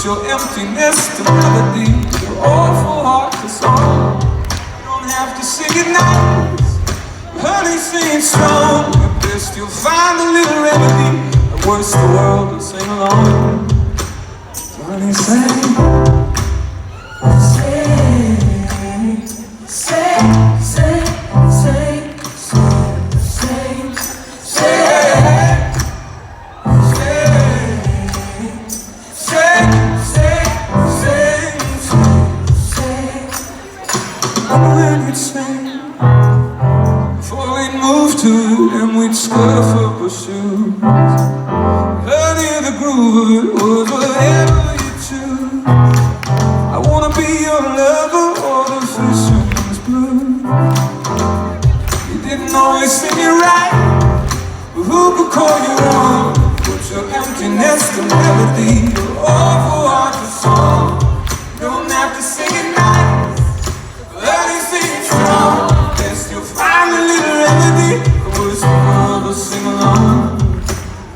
Put your emptiness to melody, your awful heart to song. You don't have to sing it nice, honey, sing it strong. At best you'll find a little remedy, at worst the world will sing along. So honey, sing, sing, sing, sing, sing, sing, sing, sing. When we'd sing, before we'd move to it, and we'd scuff up our shoes.